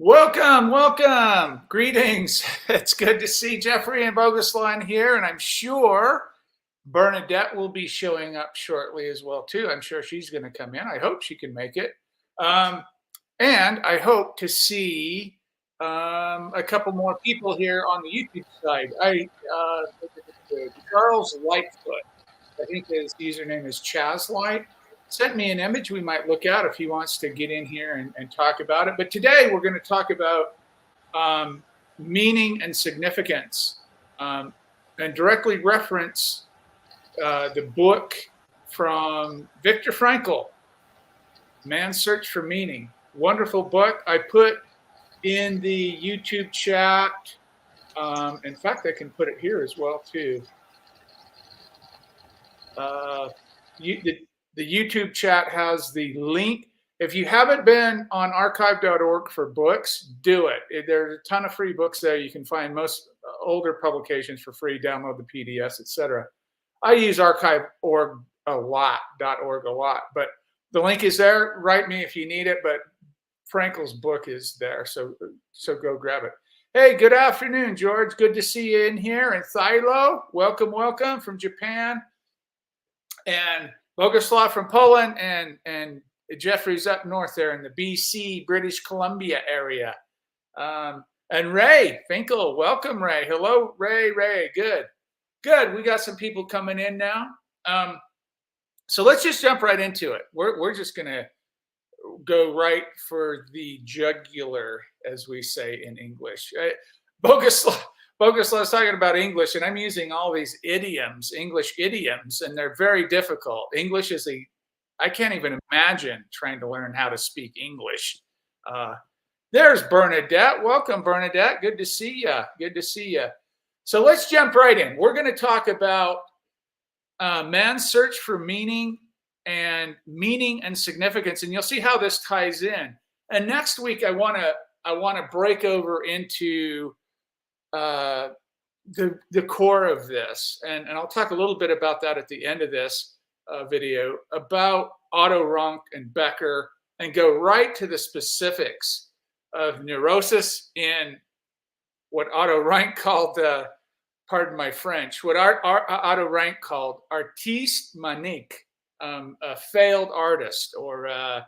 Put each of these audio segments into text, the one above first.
Welcome, welcome. Greetings. It's good to see Jeffrey and Boguslav here, and I'm sure Bernadette will be showing up shortly as well too. I'm sure she's going to come in. I hope she can make it, and I hope to see a couple more people here on the YouTube side. Charles Lightfoot, I think his username is Chaz Light, sent me an image we might look at if he wants to get in here and talk about it. But today we're going to talk about meaning and significance, and directly reference the book from Viktor Frankl, Man's Search for Meaning. Wonderful book. I put in the YouTube chat. In fact, I can put it here as well too. The YouTube chat has the link. If you haven't been on archive.org for books, do it. There's a ton of free books there. You can find most older publications for free, download the PDFs, etc. I use archive.org a lot, but the link is there. Write me if you need it, but Frankl's book is there, so go grab it. Hey, good afternoon, George. Good to see you in here. And Thilo, welcome from Japan. And Boguslav from Poland, and Jeffrey's up north there in the BC, British Columbia area. And Ray Finkel, welcome, Ray. Hello, Ray. Good. We got some people coming in now. So let's just jump right into it. We're just going to go right for the jugular, as we say in English. Boguslav's talking about English, and I'm using all these idioms, English idioms, and they're very difficult. English is I can't even imagine trying to learn how to speak English. There's Bernadette. Welcome, Bernadette. Good to see you. So let's jump right in. We're going to talk about man's search for meaning and significance, and you'll see how this ties in. And next week, I want to break over into the core of this, and I'll talk a little bit about that at the end of this video about Otto and Becker, and go right to the specifics of neurosis in what Otto Rank called, pardon my French, what Otto Rank called artiste manique, a failed artist, or a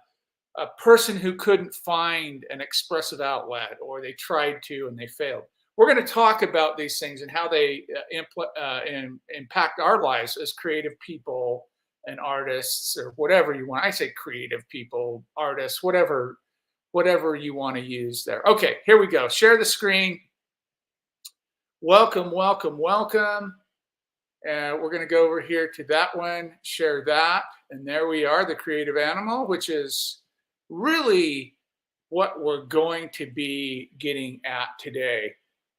person who couldn't find an expressive outlet, or they tried to and they failed. We're going to talk about these things and how they impact our lives as creative people and artists, or whatever you want. I say creative people, artists, whatever you want to use there. Okay, here we go. Share the screen. Welcome. We're going to go over here to that one, share that. And there we are, the creative animal, which is really what we're going to be getting at today.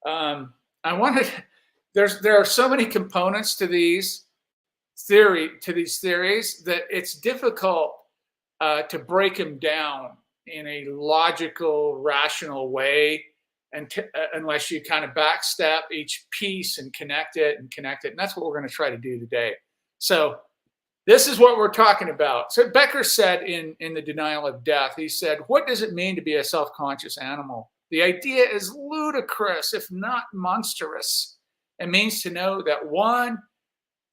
There are so many components to these theories that it's difficult to break them down in a logical, rational way, unless you kind of backstep each piece and connect it. And that's what we're going to try to do today. So this is what we're talking about. So Becker said in The Denial of Death, he said, what does it mean to be a self-conscious animal? The idea is ludicrous, if not monstrous. It means to know that one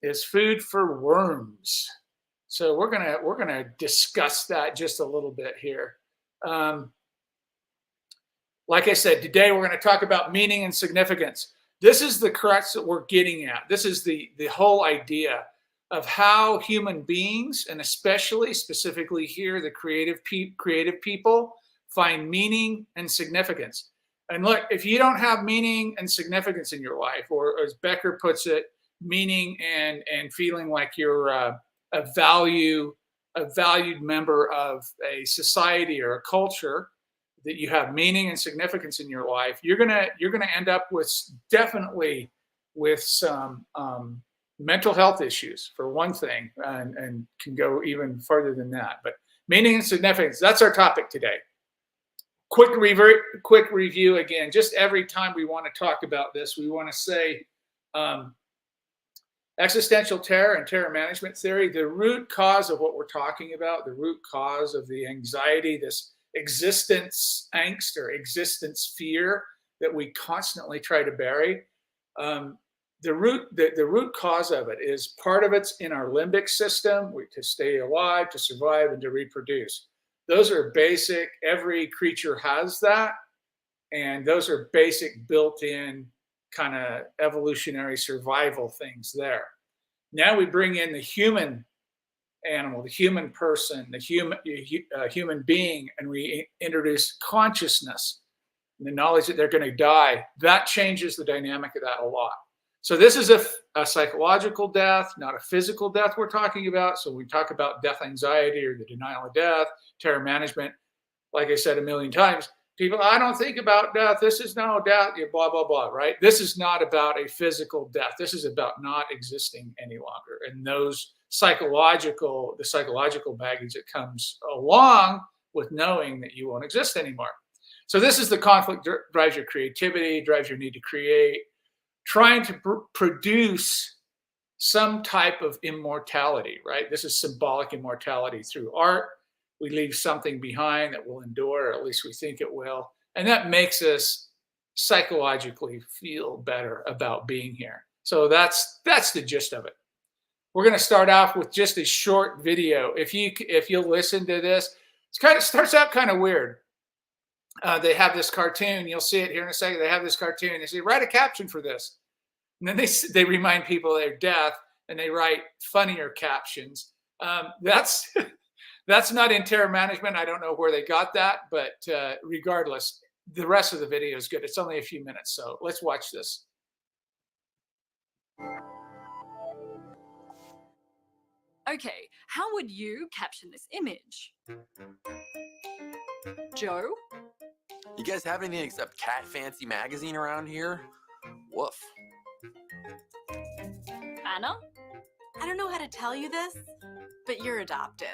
is food for worms. So we're gonna discuss that just a little bit here. Like I said, today we're going to talk about meaning and significance. This is the crux that we're getting at. This is the whole idea of how human beings, and specifically here, the creative people, find meaning and significance. And look, if you don't have meaning and significance in your life, or as Becker puts it, meaning and feeling like you're a valued member of a society or a culture, that you have meaning and significance in your life, you're gonna end up with some mental health issues, for one thing, and can go even further than that. But meaning and significance, that's our topic today. Quick review again. Just every time we want to talk about this, we want to say existential terror and terror management theory, the root cause of what we're talking about, the root cause of the anxiety, this existence angst or existence fear that we constantly try to bury. Um, the root cause of it is part of it's in our limbic system to stay alive, to survive, and to reproduce. Those are basic. Every creature has that, and those are basic built-in kind of evolutionary survival things there. Now we bring in the human animal, the human person, the human being, and we introduce consciousness and the knowledge that they're going to die. That changes the dynamic of that a lot. So this is a psychological death, not a physical death we're talking about. So we talk about death anxiety or the denial of death, terror management. Like I said a million times, people, I don't think about death. This is no death, blah, blah, blah, right? This is not about a physical death. This is about not existing any longer. And the psychological baggage that comes along with knowing that you won't exist anymore. So this is the conflict drives your creativity, drives your need to create, trying to produce some type of immortality, right? This is symbolic immortality through art. We leave something behind that will endure, or at least we think it will. And that makes us psychologically feel better about being here. So that's the gist of it. We're going to start off with just a short video. If you'll listen to this, it starts out kind of weird. They have this cartoon. You'll see it here in a second. They have this cartoon. They say, write a caption for this. And then they remind people of their death, and they write funnier captions. That's not in terror management. I don't know where they got that, but regardless, the rest of the video is good. It's only a few minutes, so let's watch this. Okay, how would you caption this image? Joe? You guys have anything except Cat Fancy magazine around here? Woof. Anna? I don't know how to tell you this, but you're adopted.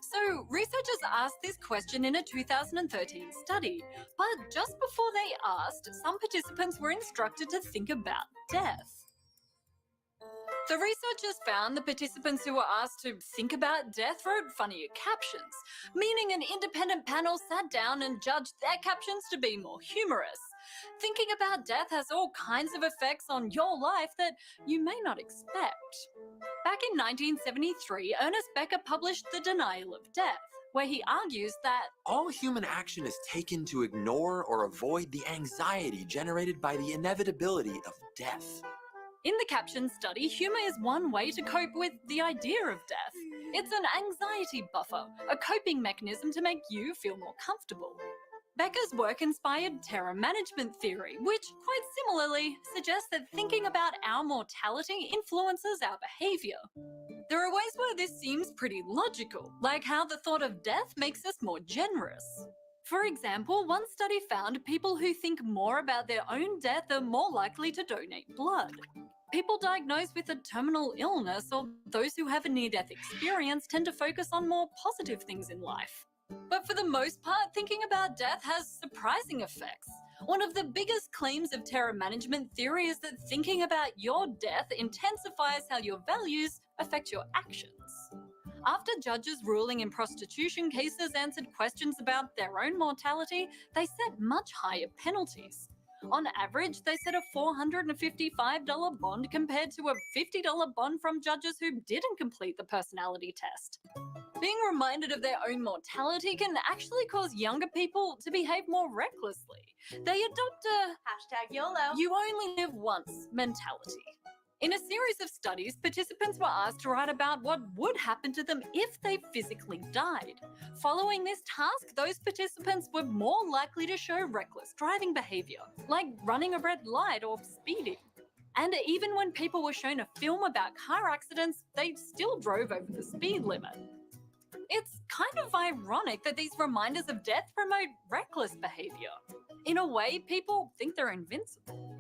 So, researchers asked this question in a 2013 study, but just before they asked, some participants were instructed to think about death. The researchers found the participants who were asked to think about death wrote funnier captions, meaning an independent panel sat down and judged their captions to be more humorous. Thinking about death has all kinds of effects on your life that you may not expect. Back in 1973, Ernest Becker published The Denial of Death, where he argues that all human action is taken to ignore or avoid the anxiety generated by the inevitability of death. In the caption study, humor is one way to cope with the idea of death. It's an anxiety buffer, a coping mechanism to make you feel more comfortable. Becker's work inspired terror management theory, which, quite similarly, suggests that thinking about our mortality influences our behavior. There are ways where this seems pretty logical, like how the thought of death makes us more generous. For example, one study found people who think more about their own death are more likely to donate blood. People diagnosed with a terminal illness or those who have a near-death experience tend to focus on more positive things in life. But for the most part, thinking about death has surprising effects. One of the biggest claims of terror management theory is that thinking about your death intensifies how your values affect your actions. After judges ruling in prostitution cases answered questions about their own mortality, they set much higher penalties. On average, they set a $455 bond compared to a $50 bond from judges who didn't complete the personality test. Being reminded of their own mortality can actually cause younger people to behave more recklessly. They adopt a #YOLO. "you only live once" mentality. In a series of studies, participants were asked to write about what would happen to them if they physically died. Following this task, those participants were more likely to show reckless driving behavior, like running a red light or speeding. And even when people were shown a film about car accidents, they still drove over the speed limit. It's kind of ironic that these reminders of death promote reckless behavior. In a way, people think they're invincible.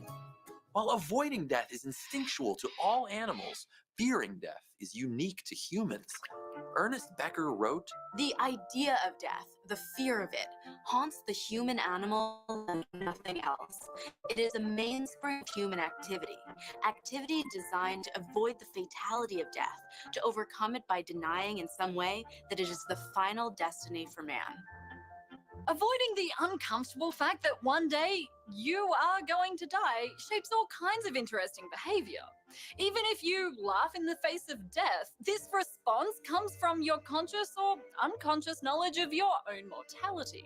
While avoiding death is instinctual to all animals, fearing death is unique to humans. Ernest Becker wrote, The idea of death, the fear of it, haunts the human animal and nothing else. It is a mainspring of human activity designed to avoid the fatality of death, to overcome it by denying in some way that it is the final destiny for man. Avoiding the uncomfortable fact that one day you are going to die shapes all kinds of interesting behavior. Even if you laugh in the face of death, this response comes from your conscious or unconscious knowledge of your own mortality.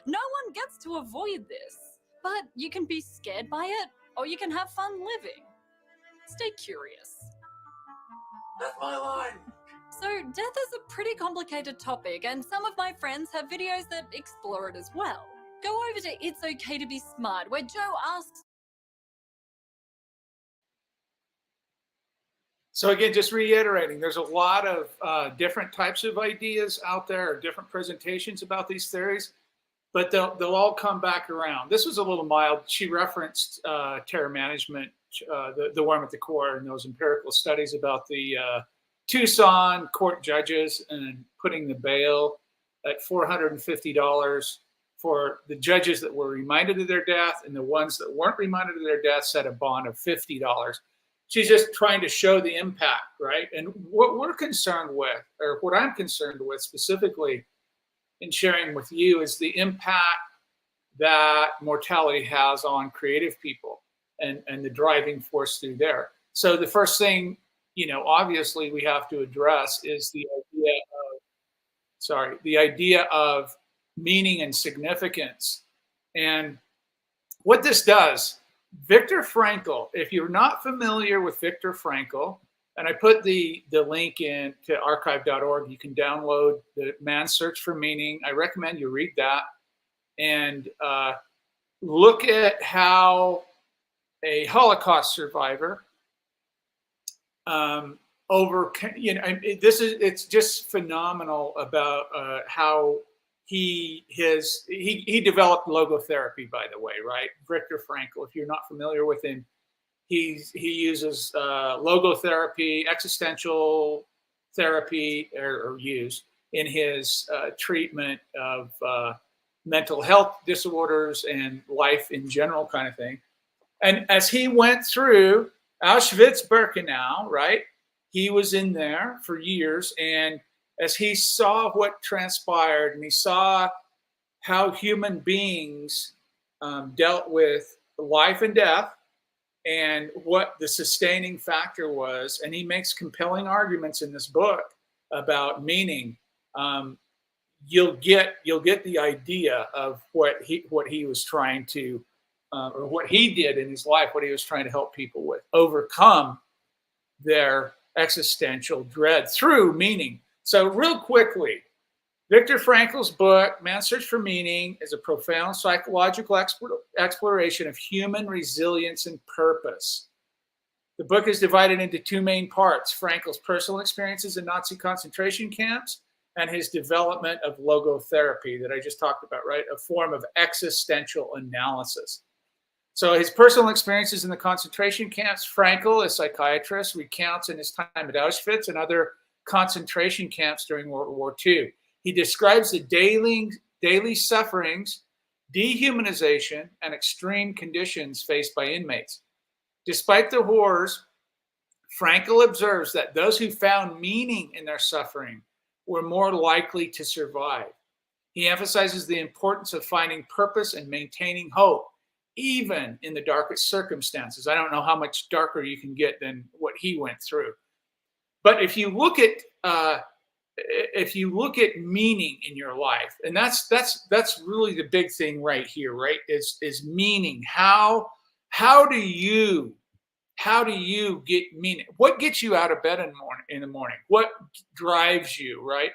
No one gets to avoid this, but you can be scared by it, or you can have fun living. Stay curious. That's my line. So, death is a pretty complicated topic, and some of my friends have videos that explore it as well. Go over to It's Okay to Be Smart, where Joe asks. So again, just reiterating, there's a lot of different types of ideas out there, or different presentations about these theories, but they'll all come back around. This was a little mild. She referenced terror management, the worm at the core, and those empirical studies about the Tucson court judges and putting the bail at $450 for the judges that were reminded of their death, and the ones that weren't reminded of their death set a bond of $50. She's just trying to show the impact, right? And what we're concerned with, or what I'm concerned with specifically in sharing with you, is the impact that mortality has on creative people and the driving force through there. So the first thing, obviously we have to address is the idea of meaning and significance. And what this does, Viktor Frankl, if you're not familiar with Viktor Frankl, and I put the link in to archive.org, you can download the Man's Search for Meaning. I recommend you read that and look at how a Holocaust survivor it's just phenomenal about how he developed logotherapy, by the way, right? Viktor Frankl, if you're not familiar with him, he uses logotherapy, existential therapy, or use in his treatment of mental health disorders and life in general, kind of thing. And as he went through Auschwitz-Birkenau, right? He was in there for years, and as he saw what transpired, and he saw how human beings dealt with life and death, and what the sustaining factor was, and he makes compelling arguments in this book about meaning. You'll get the idea of what he was trying to, or what he did in his life, what he was trying to help people with, overcome their existential dread through meaning. So real quickly, Viktor Frankl's book, Man's Search for Meaning, is a profound psychological exploration of human resilience and purpose. The book is divided into two main parts: Frankl's personal experiences in Nazi concentration camps and his development of logotherapy that I just talked about, right? A form of existential analysis. So his personal experiences in the concentration camps, Frankl, a psychiatrist, recounts in his time at Auschwitz and other concentration camps during World War II. He describes the daily sufferings, dehumanization, and extreme conditions faced by inmates. Despite the horrors, Frankl observes that those who found meaning in their suffering were more likely to survive. He emphasizes the importance of finding purpose and maintaining hope, even in the darkest circumstances. I don't know how much darker you can get than what he went through. But if you look at meaning in your life, and that's really the big thing right here, right? Is meaning. How do you get meaning? What gets you out of bed in the morning? What drives you, right?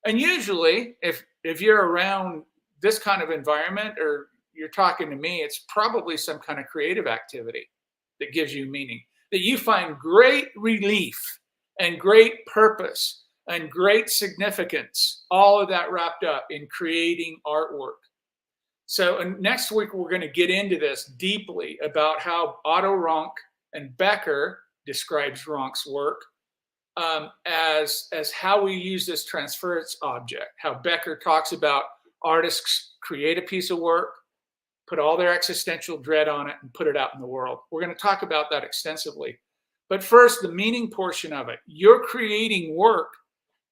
And usually, if you're around this kind of environment, or you're talking to me, it's probably some kind of creative activity that gives you meaning, that you find great relief and great purpose and great significance, all of that wrapped up in creating artwork. So next week, we're going to get into this deeply about how Otto Rank and Becker describes Rank's work as how we use this transference object, how Becker talks about artists create a piece of work, put all their existential dread on it, and put it out in the world. We're going to talk about that extensively. But first, the meaning portion of it. You're creating work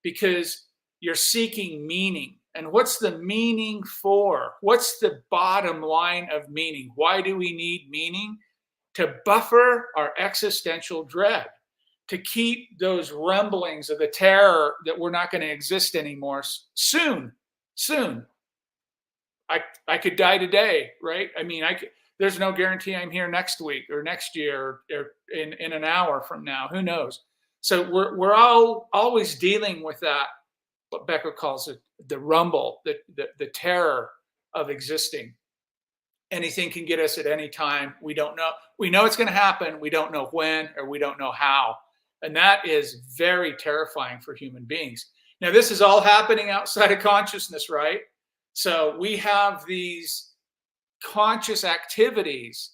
because you're seeking meaning. And what's the meaning for? What's the bottom line of meaning? Why do we need meaning? To buffer our existential dread, to keep those rumblings of the terror that we're not going to exist anymore soon. I could die today, right? I mean, there's no guarantee I'm here next week or next year or in an hour from now. Who knows? So we're all always dealing with that, what Becker calls it, the rumble, the terror of existing. Anything can get us at any time. We don't know. We know it's going to happen. We don't know when, or we don't know how. And that is very terrifying for human beings. Now, this is all happening outside of consciousness, right? So we have these conscious activities,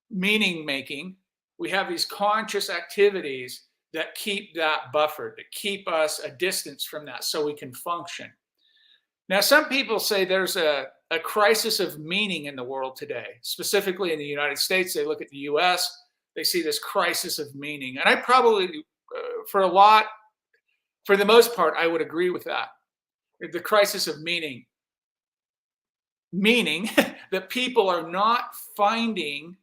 meaning making. We have these conscious activities that keep that buffered, that keep us a distance from that so we can function. Now, some people say there's a crisis of meaning in the world today, specifically in the United States. They look at the US, they see this crisis of meaning. And I probably, for the most part, I would agree with that. The crisis of meaning, meaning that people are not finding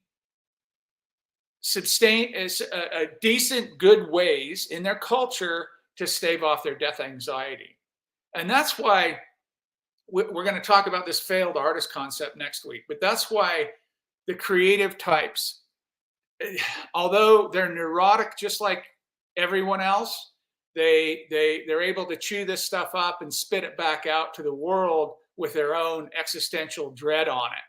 decent, good ways in their culture to stave off their death anxiety. And that's why we're going to talk about this failed artist concept next week. But that's why the creative types, although they're neurotic just like everyone else, they're able to chew this stuff up and spit it back out to the world with their own existential dread on it.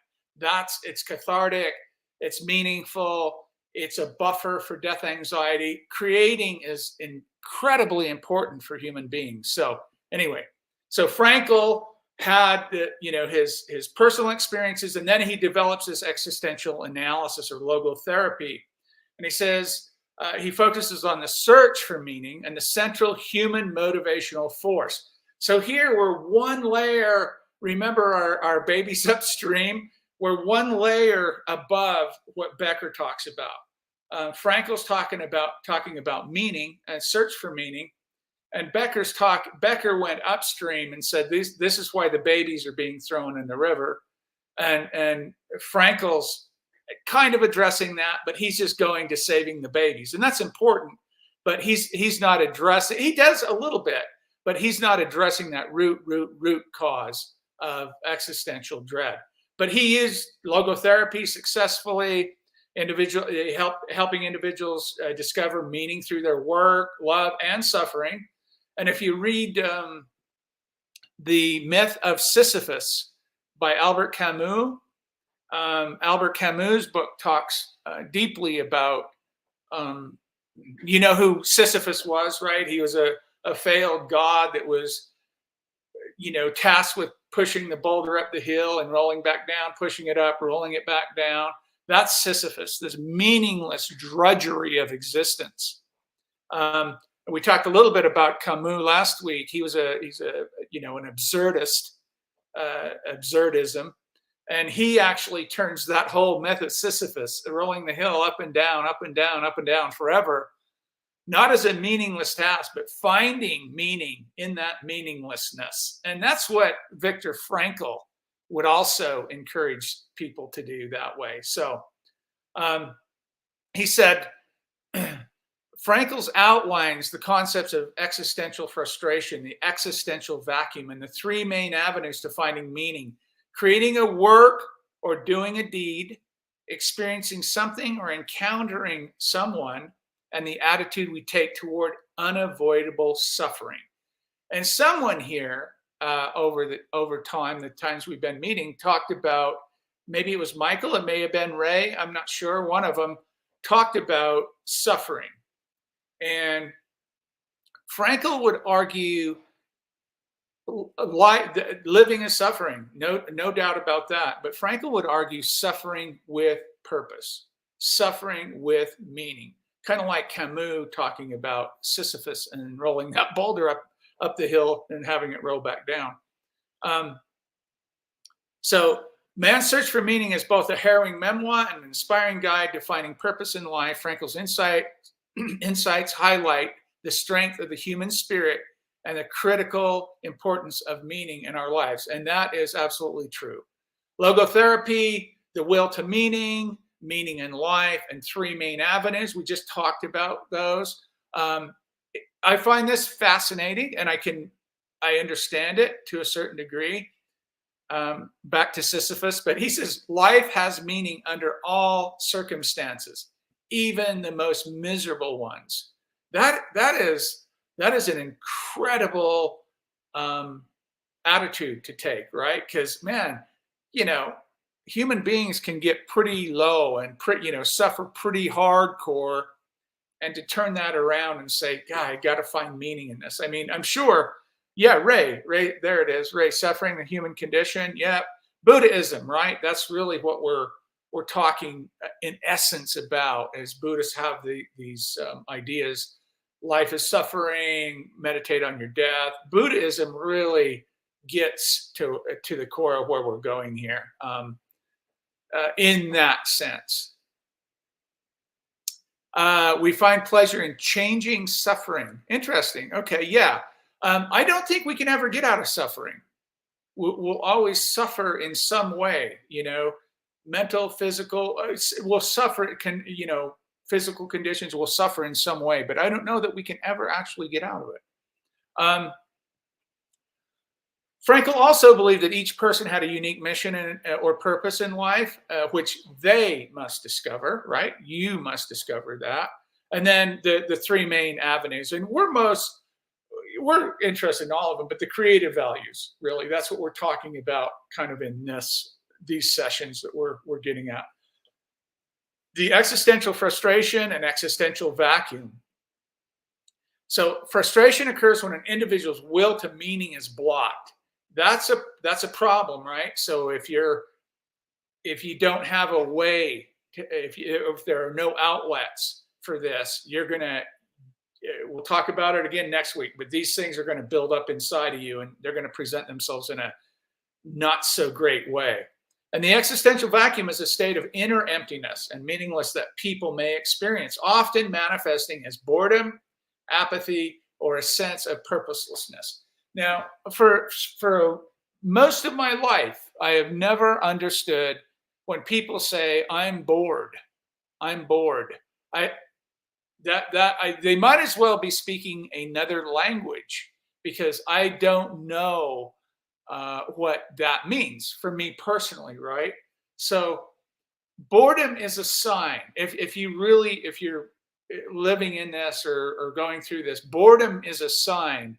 It's cathartic, it's meaningful, it's a buffer for death anxiety. Creating is incredibly important for human beings. So anyway, so Frankl had his personal experiences, and then he develops this existential analysis or logotherapy. And he says he focuses on the search for meaning and the central human motivational force. So here we're one layer, remember our babies upstream, we're one layer above what Becker talks about. Frankl's talking about meaning and search for meaning. And Becker went upstream and said, this is why the babies are being thrown in the river. And Frankl's kind of addressing that, but he's just going to saving the babies. And that's important, but he's not addressing, he does a little bit, but he's not addressing that root cause of existential dread. But he is logotherapy successfully, helping individuals discover meaning through their work, love, and suffering. And if you read The Myth of Sisyphus by Albert Camus, Albert Camus' book talks deeply about, who Sisyphus was, right? He was a failed god that was, tasked with pushing the boulder up the hill and rolling back down, pushing it up, rolling it back down. That's Sisyphus, this meaningless drudgery of existence. We talked a little bit about Camus last week. He's an absurdist, absurdism. And he actually turns that whole myth of Sisyphus, rolling the hill up and down, up and down, up and down forever, not as a meaningless task, but finding meaning in that meaninglessness. And that's what Viktor Frankl would also encourage people to do that way. So he said, Frankl's outlines the concepts of existential frustration, the existential vacuum, and the three main avenues to finding meaning: creating a work or doing a deed, experiencing something or encountering someone, and the attitude we take toward unavoidable suffering. And someone here over time, the times we've been meeting, talked about, maybe it was Michael, it may have been Ray, I'm not sure, one of them talked about suffering. And Frankl would argue living is suffering, no doubt about that. But Frankl would argue suffering with purpose, suffering with meaning, kind of like Camus talking about Sisyphus and rolling that boulder up the hill and having it roll back down. So Man's Search for Meaning is both a harrowing memoir and an inspiring guide to finding purpose in life. Frankl's insights highlight the strength of the human spirit and the critical importance of meaning in our lives. And that is absolutely true. Logotherapy, the will to meaning, meaning in life, and three main avenues. We just talked about those. I find this fascinating, and I understand it to a certain degree. Back to Sisyphus, but he says life has meaning under all circumstances, even the most miserable ones. That is an incredible attitude to take, right? Because man, human beings can get pretty low and suffer pretty hardcore, and to turn that around and say, God, I got to find meaning in this. I mean, I'm sure. Yeah, Ray, there it is. Ray, suffering the human condition. Yeah, Buddhism, right? That's really what we're talking in essence about. As Buddhists have these ideas, life is suffering. Meditate on your death. Buddhism really gets to the core of where we're going here, in that sense. We find pleasure in changing suffering. Interesting. Okay, yeah. I don't think we can ever get out of suffering. We'll always suffer in some way, mental, physical. We'll suffer. Physical conditions will suffer in some way, but I don't know that we can ever actually get out of it. Frankl also believed that each person had a unique mission or purpose in life, which they must discover, right? You must discover that. And then the three main avenues. And we're interested in all of them, but the creative values, really, that's what we're talking about kind of in these sessions that we're getting at. The existential frustration and existential vacuum. So frustration occurs when an individual's will to meaning is blocked. That's a problem, right? So if you don't have a way if there are no outlets for this, we'll talk about it again next week, but these things are going to build up inside of you, and they're going to present themselves in a not so great way. And the existential vacuum is a state of inner emptiness and meaningless that people may experience, often manifesting as boredom, apathy, or a sense of purposelessness. Now, for most of my life, I have never understood when people say, I'm bored. They might as well be speaking another language, because I don't know what that means for me personally, right? So boredom is a sign. If you're living in this or going through this, boredom is a sign,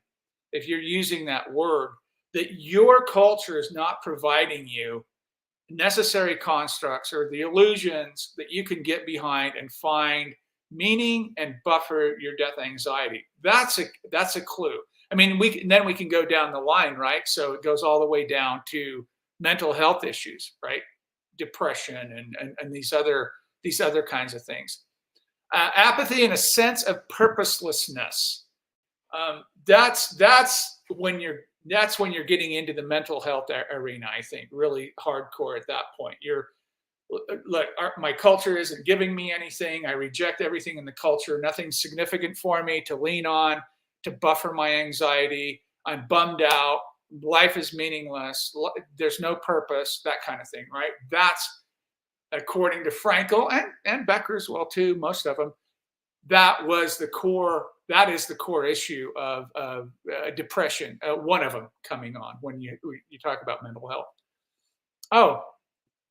if you're using that word, that your culture is not providing you necessary constructs or the illusions that you can get behind and find meaning and buffer your death anxiety. That's a clue. I mean, we can go down the line, right? So it goes all the way down to mental health issues, right? Depression and these other kinds of things. Apathy and a sense of purposelessness. That's when you're getting into the mental health arena, I think, really hardcore at that point. My culture isn't giving me anything. I reject everything in the culture. Nothing's significant for me to lean on, to buffer my anxiety. I'm bummed out. Life is meaningless. There's no purpose, that kind of thing, right? That's, according to Frankl and Becker as well too, most of them, that is the core issue of depression. One of them coming on when you talk about mental health. Oh,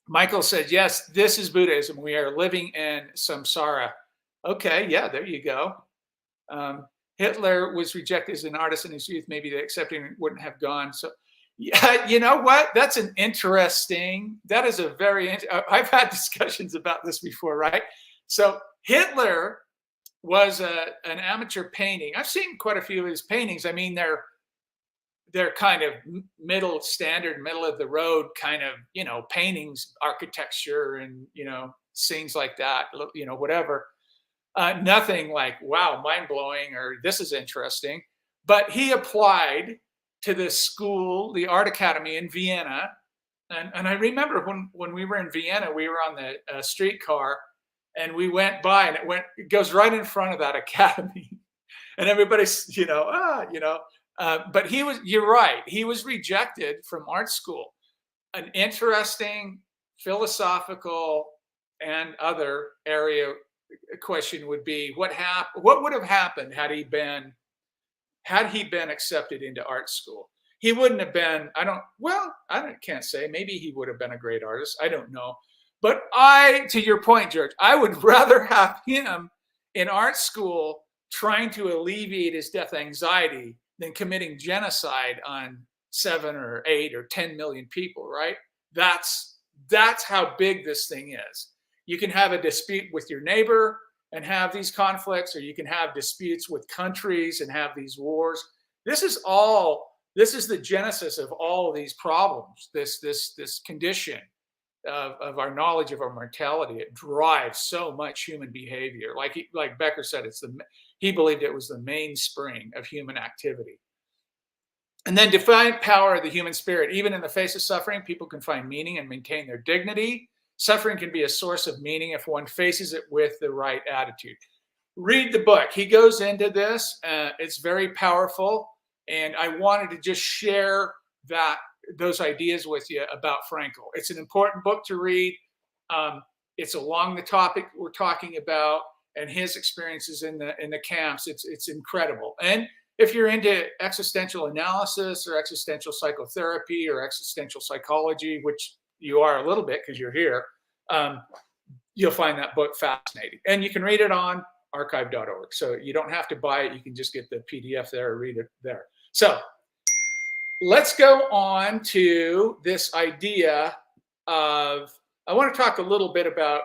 Michael said, yes, this is Buddhism. We are living in samsara. Okay, yeah, there you go. Hitler was rejected as an artist in his youth. Maybe the accepting wouldn't have gone. So, yeah, you know what? That is a very, I've had discussions about this before, right? So Hitler was an amateur painting. I've seen quite a few of his paintings. I mean, they're kind of middle of the road kind of, paintings, architecture and, scenes like that, whatever. Nothing like, wow, mind blowing, or this is interesting. But he applied to this school, the Art Academy in Vienna. And I remember when we were in Vienna, we were on the streetcar and we went by, and it goes right in front of that academy. And everybody's, But you're right, he was rejected from art school. An interesting philosophical and other area question would be what would have happened had he been accepted into art school. He wouldn't have been, can't say, maybe he would have been a great artist, I don't know. But to your point, George, I would rather have him in art school trying to alleviate his death anxiety than committing genocide on 7 or 8 or 10 million people, right? That's how big this thing is. You can have a dispute with your neighbor and have these conflicts, or you can have disputes with countries and have these wars. This is the genesis of all of these problems, this condition of our knowledge of our mortality. It drives so much human behavior. Like Becker said, he believed it was the mainspring of human activity. And then define power of the human spirit. Even in the face of suffering, people can find meaning and maintain their dignity. Suffering can be a source of meaning if one faces it with the right attitude. Read the book. He goes into this. It's very powerful. And I wanted to just share those ideas with you about Frankl. It's an important book to read. It's along the topic we're talking about, and his experiences in the camps. It's incredible. And if you're into existential analysis or existential psychotherapy or existential psychology, which you are a little bit because you're here, you'll find that book fascinating. And you can read it on archive.org. So you don't have to buy it. You can just get the PDF there or read it there. So let's go on to this idea of, I want to talk a little bit about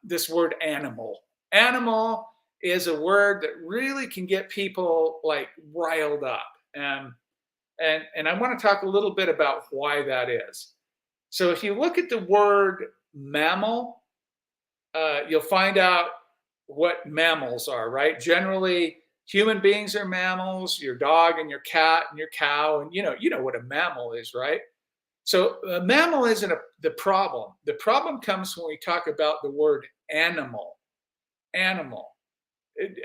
this word animal. Animal is a word that really can get people like riled up. And I want to talk a little bit about why that is. So if you look at the word mammal, you'll find out what mammals are, right? Generally, human beings are mammals, your dog and your cat and your cow, and you know what a mammal is, right? So a mammal isn't the problem. The problem comes when we talk about the word animal. Animal.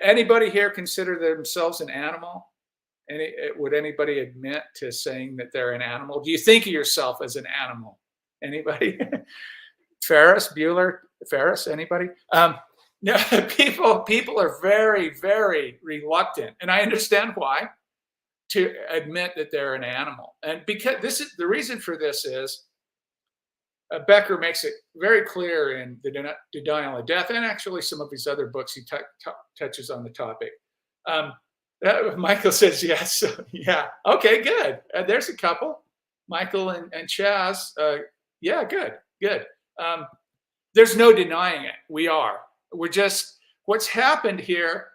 Anybody here consider themselves an animal? Would anybody admit to saying that they're an animal? Do you think of yourself as an animal? Anybody? Ferris, Bueller, Ferris, anybody? No, people are very, very reluctant, and I understand why, to admit that they're an animal. And because the reason for this is Becker makes it very clear in The Denial of Death, and actually some of his other books he touches on the topic. Michael says yes. Yeah. Okay, good. There's a couple. Michael and Chaz. Yeah, good. There's no denying it. We're just, what's happened here,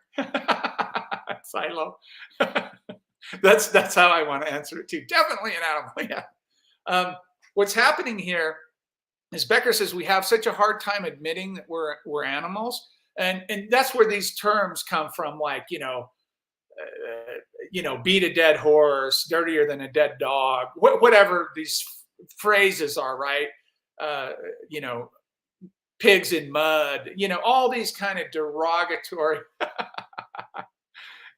Silo. That's how I want to answer it too. Definitely an animal, yeah. What's happening here is Becker says we have such a hard time admitting that we're animals. And that's where these terms come from, like, beat a dead horse, dirtier than a dead dog, whatever these phrases are, right? Pigs in mud, all these kind of derogatory.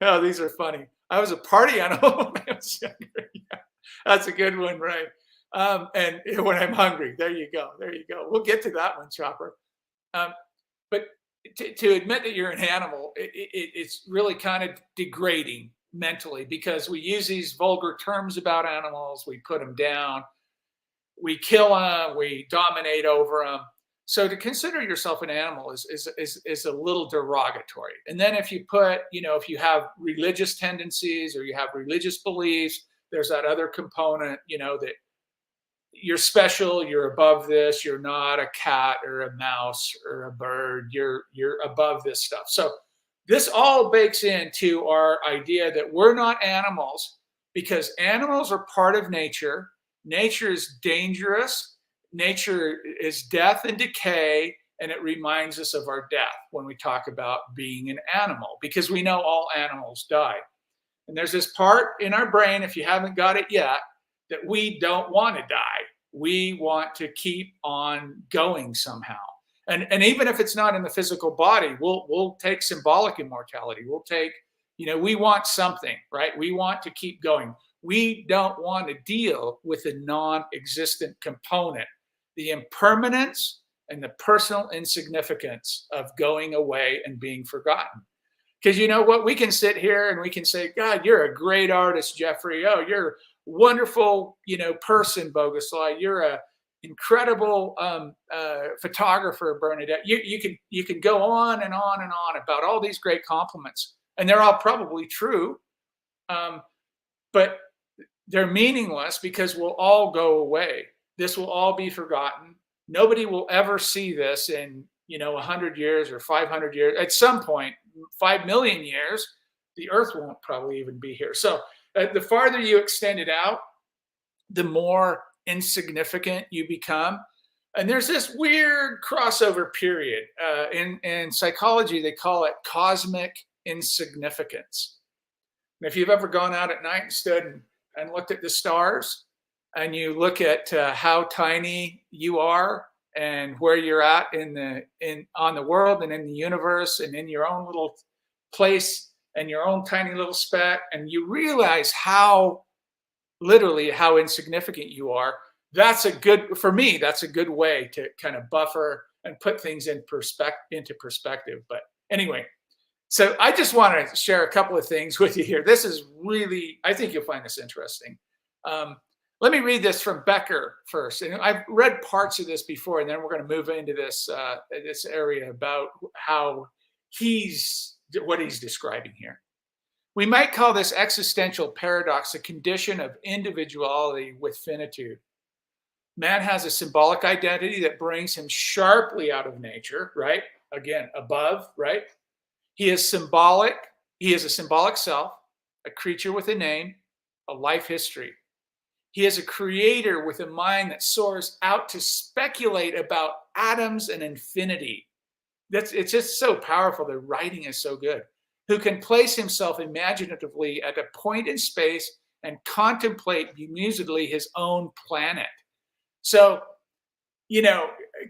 Oh, these are funny. I was a party animal when I was younger. Yeah, that's a good one, right? And when I'm hungry, there you go. We'll get to that one, Chopper. But to admit that you're an animal, it's really kind of degrading mentally, because we use these vulgar terms about animals. We put them down. We kill them. We dominate over them. So to consider yourself an animal is a little derogatory. And then if you put, if you have religious tendencies or you have religious beliefs, there's that other component, that you're special, you're above this, you're not a cat or a mouse or a bird, you're above this stuff. So this all bakes into our idea that we're not animals, because animals are part of nature. Nature is dangerous. Nature is death and decay, and it reminds us of our death when we talk about being an animal, because we know all animals die. And there's this part in our brain, if you haven't got it yet, that we don't want to die. We want to keep on going somehow. And even if it's not in the physical body, we'll take symbolic immortality. We'll take, We want something, right? We want to keep going. We don't want to deal with the non-existent component, the impermanence and the personal insignificance of going away and being forgotten. Because you know what? We can sit here and we can say, God, you're a great artist, Jeffrey. Oh, you're a wonderful, person, Boguslaw. You're a incredible photographer, Bernadette. You can go on and on and on about all these great compliments, and they're all probably true, but they're meaningless because we'll all go away. This will all be forgotten. Nobody will ever see this in 100 years or 500 years. At some point, 5 million years, the Earth won't probably even be here. So the farther you extend it out, the more insignificant you become. And there's this weird crossover period. In psychology, they call it cosmic insignificance. And if you've ever gone out at night and stood and looked at the stars, and you look at how tiny you are and where you're at on the world and in the universe and in your own little place and your own tiny little speck, and you realize how insignificant you are, that's a good way to kind of buffer and put things into perspective. But anyway, so I just want to share a couple of things with you here. This is really, I think you'll find this interesting. Let me read this from Becker first. And I've read parts of this before, and then we're going to move into this area about what he's describing here. We might call this existential paradox a condition of individuality with finitude. Man has a symbolic identity that brings him sharply out of nature, right? Again, above, right? He is symbolic. He is a symbolic self, a creature with a name, a life history. He is a creator with a mind that soars out to speculate about atoms and infinity. It's just so powerful. The writing is so good. Who can place himself imaginatively at a point in space and contemplate bemusedly his own planet. So,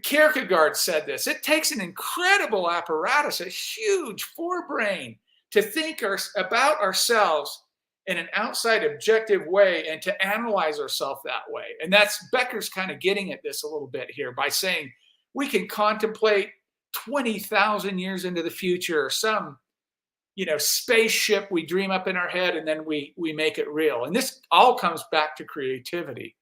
Kierkegaard said this. It takes an incredible apparatus, a huge forebrain, to think about ourselves in an outside objective way and to analyze ourselves that way. And Becker's kind of getting at this a little bit here by saying we can contemplate 20,000 years into the future, some spaceship we dream up in our head, and then we make it real. And this all comes back to creativity.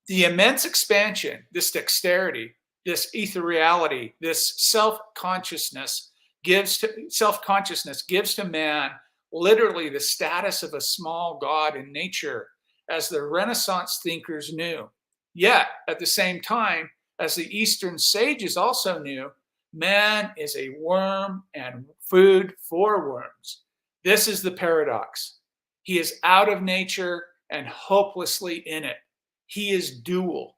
The immense expansion, this dexterity, this ethereality, this self-consciousness gives to man literally the status of a small god in nature, as the Renaissance thinkers knew. Yet, at the same time, as the Eastern sages also knew, man is a worm and food for worms. This is the paradox. He is out of nature and hopelessly in it. He is dual,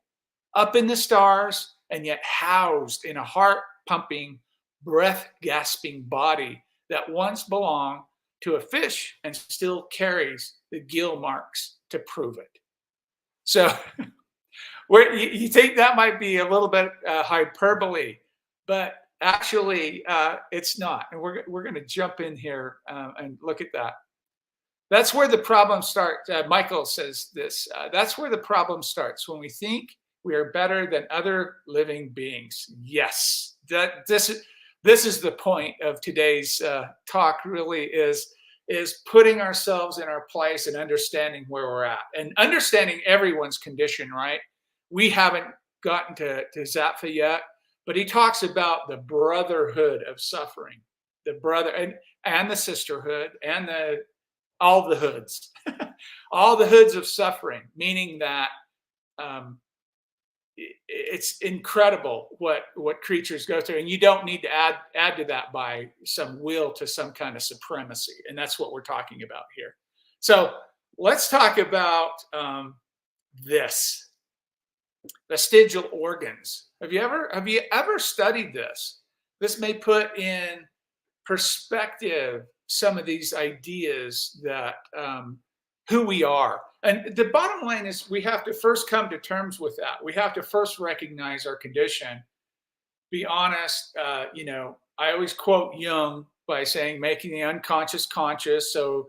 up in the stars and yet housed in a heart-pumping, breath-gasping body that once belonged to a fish and still carries the gill marks to prove it. So you think that might be a little bit hyperbole, but actually it's not. And we're going to jump in here and look at that. That's where the problem starts. Michael says this. That's where the problem starts, when we think we are better than other living beings. Yes, this is the point of today's talk. Really is putting ourselves in our place and understanding where we're at and understanding everyone's condition. Right? We haven't gotten to Zapfa yet, but he talks about the brotherhood of suffering, the brother and the sisterhood and all the hoods, all the hoods of suffering, meaning that it's incredible what creatures go through, and you don't need to add to that by some will to some kind of supremacy, and that's what we're talking about here. So let's talk about this vestigial organs. Have you ever studied this? This may put in perspective some of these ideas that who we are. And the bottom line is we have to first come to terms with that. We have to first recognize our condition, be honest. I always quote Jung, by saying making the unconscious conscious. So,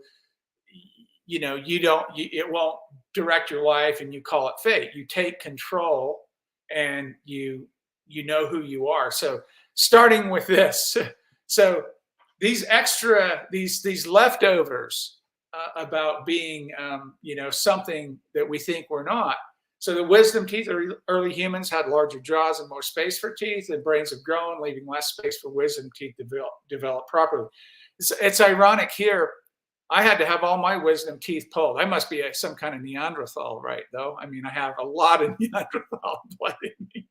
it won't direct your life, and you call it fate. You take control, and you know who you are. So starting with this, so these leftovers about being, something that we think we're not. So the wisdom teeth, early humans had larger jaws and more space for teeth, and brains have grown, leaving less space for wisdom teeth to develop properly. It's ironic here. I had to have all my wisdom teeth pulled. I must be some kind of Neanderthal, right? Though, I mean, I have a lot of Neanderthal blood in me.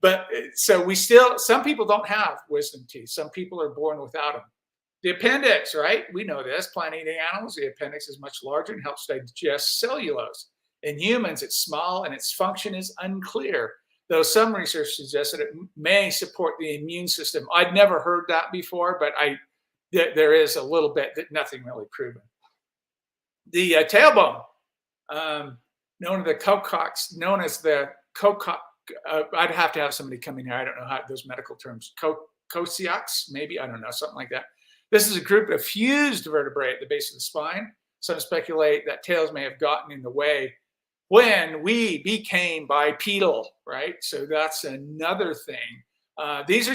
But so some people don't have wisdom teeth. Some people are born without them. The appendix, right? We know this. Plant-eating animals, the appendix is much larger and helps digest cellulose. In humans, it's small and its function is unclear, though some research suggests that it may support the immune system. I'd never heard that before, but there is a little bit, that nothing really proven. The tailbone, known as the cocox, I'd have to have somebody come in here. I don't know how those medical terms, coccyx, maybe, I don't know, something like that. This is a group of fused vertebrae at the base of the spine. Some speculate that tails may have gotten in the way when we became bipedal, right? So that's another thing. This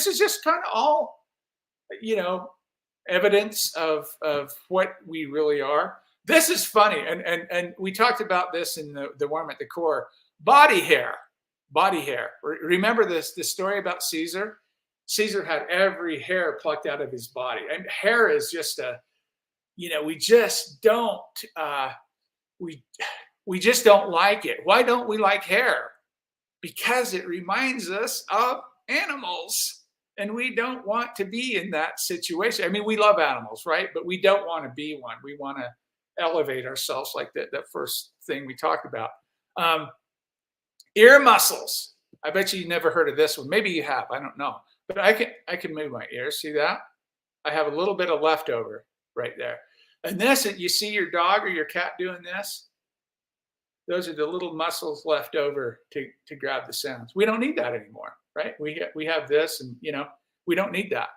is just kind of all, evidence of what we really are. This is funny, and we talked about this in the Worm at the Core. Body hair. Remember the story about Caesar? Caesar had every hair plucked out of his body. And hair is just we just don't we just don't like it. Why don't we like hair? Because it reminds us of animals. And we don't want to be in that situation. I mean, we love animals, right? But we don't want to be one. We want to elevate ourselves, like that first thing we talked about. Ear muscles. I bet you never heard of this one. Maybe you have. I don't know. But I can move my ears. See that? I have a little bit of leftover right there. And this, you see your dog or your cat doing this? Those are the little muscles left over to grab the sounds. We don't need that anymore, right? We have this, and we don't need that.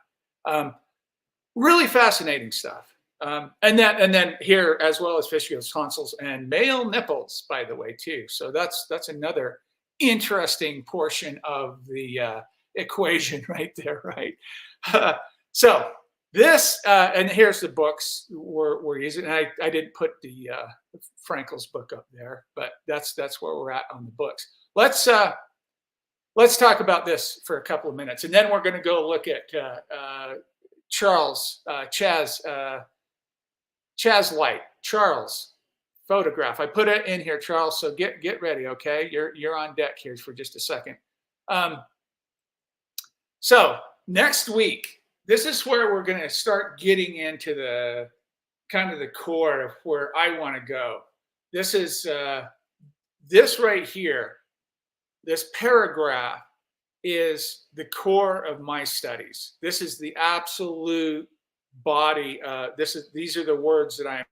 Really fascinating stuff. And then here, as well as fistulas, tonsils, and male nipples, by the way, too. So that's another interesting portion of the equation right there, right? So this, and here's the books we're using. And I didn't put the Frankel's book up there, but that's where we're at on the books. Let's talk about this for a couple of minutes, and then we're going to go look at Chaz Light. Charles photograph. I put it in here, Charles. So get ready, okay? You're on deck here for just a second. So next week, this is where we're going to start getting into the kind of the core of where I want to go. This is this right here. This paragraph is the core of my studies. This is the absolute body. These are the words that I'm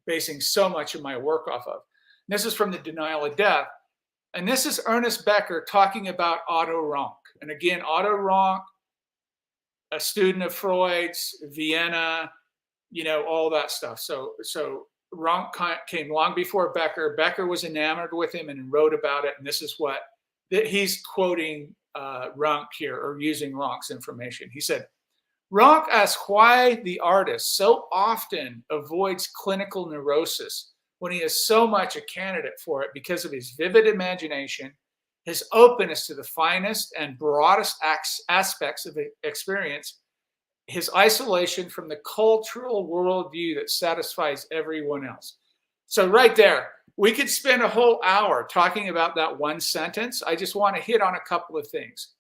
basing so much of my work off of. This is from The Denial of Death. And this is Ernest Becker talking about Otto Rank. And again, Otto Rank, a student of Freud's, Vienna, all that stuff. So Rank came long before Becker. Becker was enamored with him and wrote about it. And this is what he's quoting Rank here, or using Rank's information. He said, Rank asked why the artist so often avoids clinical neurosis when he is so much a candidate for it because of his vivid imagination, his openness to the finest and broadest aspects of experience, his isolation from the cultural worldview that satisfies everyone else. So right there, we could spend a whole hour talking about that one sentence. I just want to hit on a couple of things.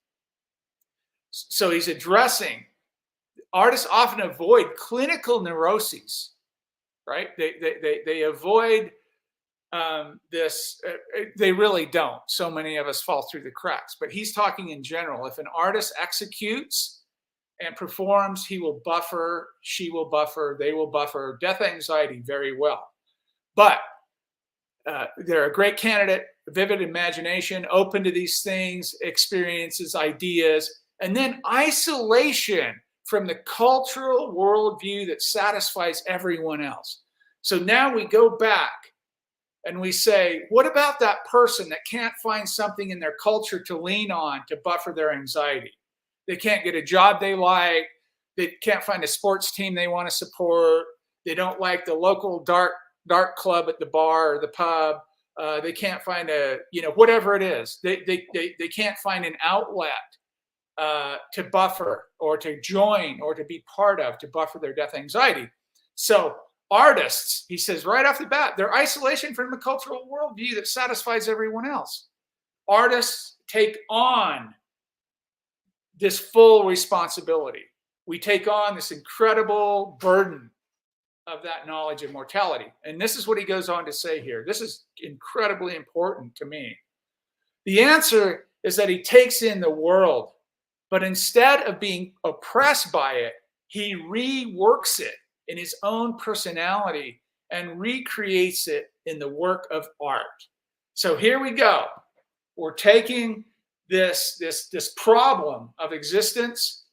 So he's addressing, artists often avoid clinical neuroses, right? They avoid this. They really don't. So many of us fall through the cracks. But he's talking in general. If an artist executes and performs, he will buffer, she will buffer, they will buffer death anxiety very well. But they're a great candidate, vivid imagination, open to these things, experiences, ideas, and then isolation from the cultural worldview that satisfies everyone else. So now we go back and we say, what about that person that can't find something in their culture to lean on to buffer their anxiety? They can't get a job they like. They can't find a sports team they want to support. They don't like the local dark club at the bar or the pub. They can't find whatever it is. They can't find an outlet to buffer or to join or to be part of to buffer their death anxiety. So artists, he says right off the bat, their isolation from the cultural worldview that satisfies everyone else. Artists take on this full responsibility. We take on this incredible burden of that knowledge of mortality. And this is what he goes on to say here. This is incredibly important to me. The answer is that he takes in the world, but instead of being oppressed by it, he reworks it in his own personality and recreates it in the work of art. So here we go. We're taking this problem of existence.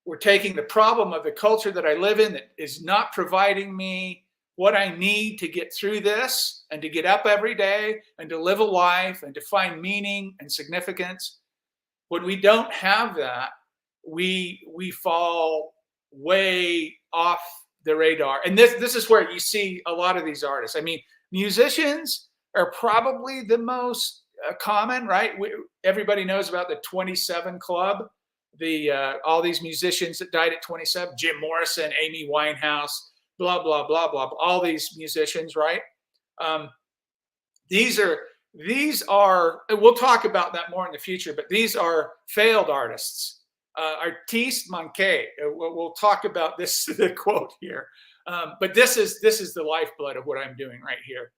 We're taking the problem of the culture that I live in that is not providing me what I need to get through this and to get up every day and to live a life and to find meaning and significance. When we don't have that, we fall way off the radar. And this is where you see a lot of these artists. I mean, musicians are probably the most common, right? Everybody knows about the 27 Club. All these musicians that died at 27, Jim Morrison, Amy Winehouse, blah, blah, blah, blah, all these musicians, right? These are, and we'll talk about that more in the future, but these are failed artists. Artiste manqué. We'll talk about this, the quote here. But this is the lifeblood of what I'm doing right here.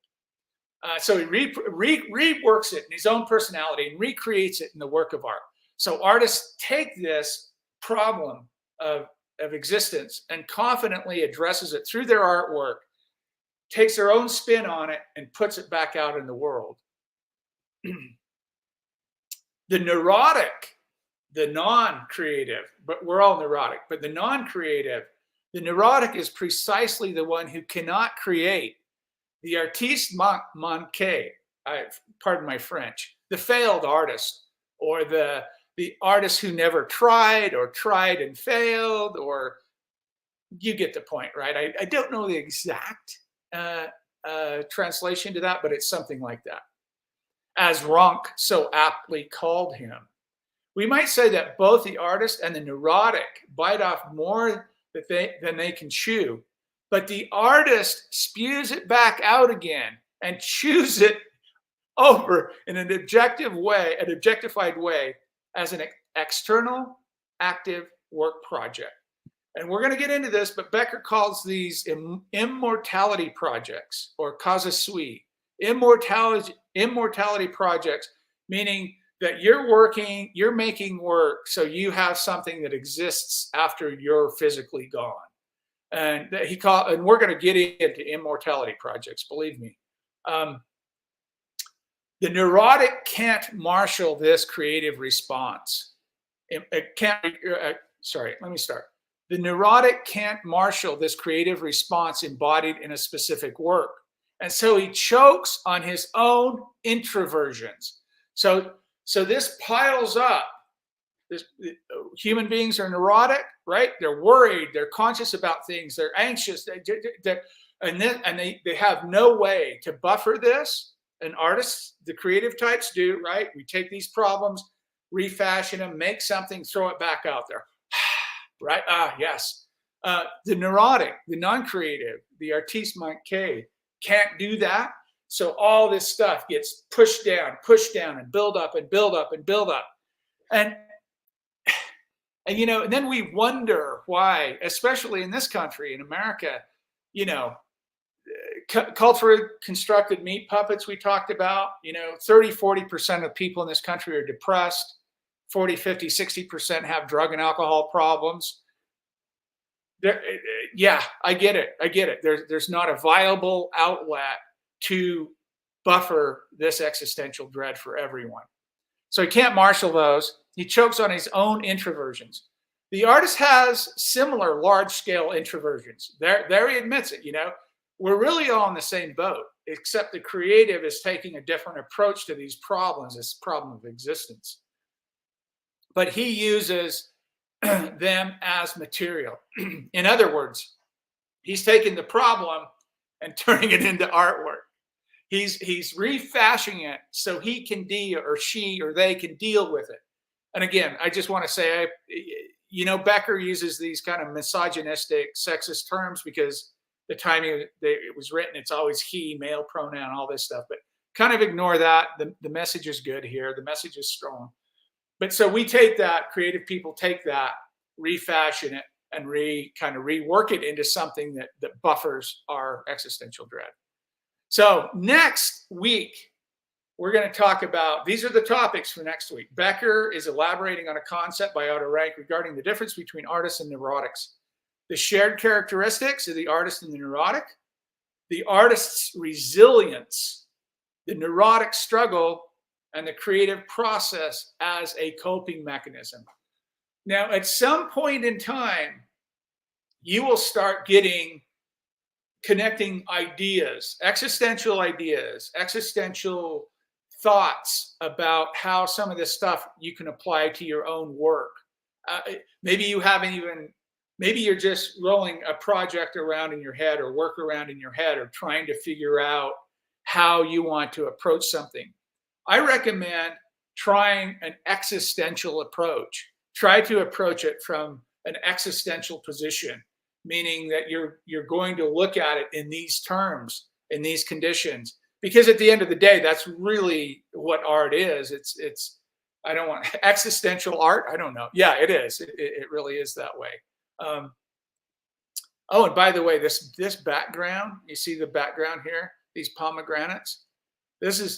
So he reworks it in his own personality and recreates it in the work of art. So artists take this problem of existence and confidently addresses it through their artwork, takes their own spin on it, and puts it back out in the world. The neurotic, the non-creative, but we're all neurotic, but the non-creative, the neurotic is precisely the one who cannot create. The artiste manqué, pardon my French, the failed artist, or the artist who never tried or tried and failed, or you get the point, right? I don't know the exact translation to that, but it's something like that. As Ronk so aptly called him. We might say that both the artist and the neurotic bite off more than they can chew, but the artist spews it back out again and chews it over in an objectified way as an external active work project. And we're going to get into this, but Becker calls these immortality projects, or causa sui. Immortality projects, meaning that you're making work so you have something that exists after you're physically gone. And we're going to get into immortality projects, believe me. The neurotic can't marshal this creative response. The neurotic can't marshal this creative response embodied in a specific work. And so he chokes on his own introversions. So this piles up. Human beings are neurotic, right? They're worried. They're conscious about things. They're anxious. They have no way to buffer this. And artists, the creative types do, right? We take these problems, refashion them, make something, throw it back out there. Right? yes. The neurotic, the non-creative, the artiste manqué can't do that. So all this stuff gets pushed down, and build up and build up and build up. And and then we wonder why, especially in this country, in America, culturally constructed meat puppets we talked about, 30-40% of people in this country are depressed, 40-50-60% have drug and alcohol problems. I get it. There's not a viable outlet to buffer this existential dread for everyone. So he can't marshal those. He chokes on his own introversions. The artist has similar large-scale introversions. There he admits it, you know. We're really all in the same boat, except the creative is taking a different approach to these problems, this problem of existence. But he uses them as material. In other words, he's taking the problem and turning it into artwork. He's refashioning it so he can deal, or she or they can deal with it. And again, I just want to say, you know, Becker uses these kind of misogynistic, sexist terms because the time it was written, it's always he, male pronoun, all this stuff. But kind of ignore that. The message is good here. The message is strong. But so we take that, creative people take that, refashion it, and kind of rework it into something that buffers our existential dread. So next week, we're going to talk about, these are the topics for next week. Becker is elaborating on a concept by Otto regarding the difference between artists and neurotics. The shared characteristics of the artist and the neurotic, the artist's resilience, the neurotic struggle, and the creative process as a coping mechanism. Now, at some point in time, you will start connecting ideas, existential thoughts about how some of this stuff you can apply to your own work. Maybe you're just rolling a project around in your head or work around in your head or trying to figure out how you want to approach something. I recommend trying an existential approach. Try to approach it from an existential position, meaning that you're going to look at it in these terms, in these conditions, because at the end of the day, that's really what art is. It's I don't want existential art. I don't know. Yeah, it is. It really is that way. Oh, and by the way, this background, you see the background here, these pomegranates.